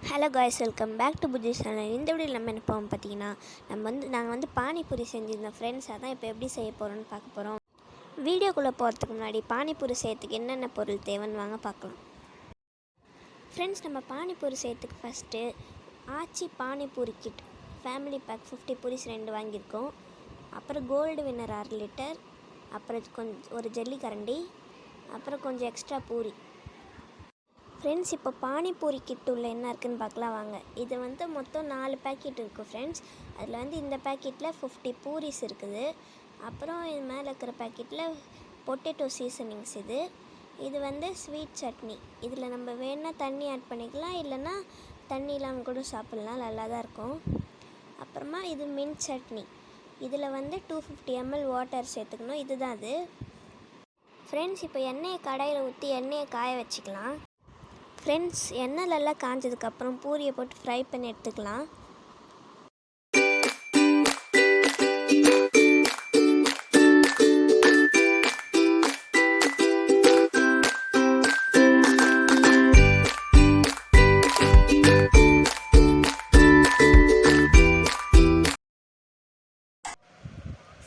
Hello guys, welcome back to Bujji channel. இந்த வீடியோவில் நம்ம என்ன போவோம் பார்த்தீங்கன்னா, நாங்கள் வந்து பானிபூரி செஞ்சுருந்தோம் ஃப்ரெண்ட்ஸ். அதான் இப்போ எப்படி செய்ய போகிறோன்னு பார்க்க போகிறோம். வீடியோக்குள்ளே போகிறதுக்கு முன்னாடி பானிபூரி செய்யறதுக்கு என்னென்ன பொருள் தேவைன்னு வாங்க பார்க்கலாம். ஃப்ரெண்ட்ஸ், நம்ம பானிபூரி செய்யறதுக்கு first Aachi panipuri kit family pack 50 puris 2 வாங்கியிருக்கோம். அப்புறம் கோல்டு வின்னர் 1/2 லிட்டர், அப்புறம் கொஞ்சம் ஒரு ஜல்லி கரண்டி, அப்புறம் கொஞ்சம் எக்ஸ்ட்ரா பூரி. ஃப்ரெண்ட்ஸ், இப்போ பானிபூரி கிட் உள்ள என்ன இருக்குதுன்னு பார்க்கலாம் வாங்க. இது வந்து மொத்தம் 4 பேக்கெட் இருக்குது ஃப்ரெண்ட்ஸ். அதில் வந்து இந்த பேக்கெட்டில் 50 பூரிஸ் இருக்குது. அப்புறம் இது மேலே இருக்கிற பேக்கெட்டில் பொட்டேட்டோ சீசனிங்ஸ். இது வந்து ஸ்வீட் சட்னி. இதில் நம்ம வேணால் தண்ணி ஆட் பண்ணிக்கலாம், இல்லைன்னா தண்ணி இல்லாமல் கூட சாப்பிட்லாம், நல்லா தான் இருக்கும். அப்புறமா இது மின்ட் சட்னி. இதில் வந்து 250 ml வாட்டர் சேர்த்துக்கணும். இதுதான் அது ஃப்ரெண்ட்ஸ். இப்போ எண்ணெயை கடாயில் ஊற்றி எண்ணெயை காய வச்சுக்கலாம். ஃப்ரெண்ட்ஸ், எண்ணெய் நல்லா காஞ்சதுக்கப்புறம் பூரியை போட்டு ஃப்ரை பண்ணி எடுத்துக்கலாம்.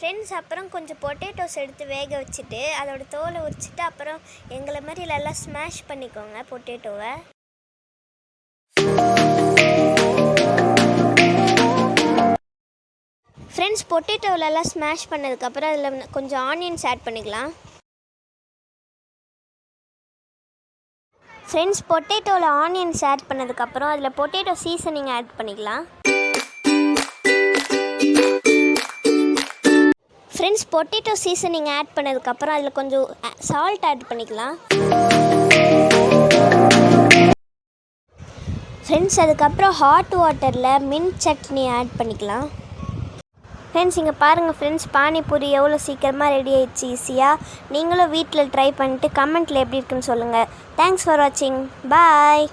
ஃப்ரெண்ட்ஸ், அப்புறம் கொஞ்சம் பொட்டேட்டோஸ் எடுத்து வேக வச்சுட்டு அதோட தோலை உரிச்சிட்டு அப்புறம் எங்களை மாதிரி நல்லா ஸ்மாஷ் பண்ணிக்கோங்க பொட்டேட்டோவை. ஃப்ரெண்ட்ஸ், பொட்டேட்டோவிலலாம் ஸ்மாஷ் பண்ணதுக்கப்புறம் அதில் கொஞ்சம் ஆனியன்ஸ் ஆட் பண்ணிக்கலாம். ஃப்ரெண்ட்ஸ், பொட்டேட்டோவில் ஆனியன்ஸ் ஆட் பண்ணதுக்கப்புறம் அதில் பொட்டேட்டோ சீசனிங் ஆட் பண்ணிக்கலாம். ஃப்ரெண்ட்ஸ், பொட்டேட்டோ சீசனிங் ஆட் பண்ணதுக்கப்புறம் அதில் கொஞ்சம் சால்ட் ஆட் பண்ணிக்கலாம். ஃப்ரெண்ட்ஸ், அதுக்கப்புறம் ஹாட் வாட்டரில் மின்ட் சட்னி ஆட் பண்ணிக்கலாம். ஃப்ரெண்ட்ஸ், இங்கே பாருங்கள் ஃப்ரெண்ட்ஸ், பானிபூரி எவ்வளோ சீக்கிரமாக ரெடி ஆயிடுச்சு ஈஸியாக. நீங்களும் வீட்டில் ட்ரை பண்ணிட்டு கமெண்ட்டில் எப்படி இருக்குன்னு சொல்லுங்கள். தேங்க்ஸ் ஃபார் வாட்சிங். பாய்.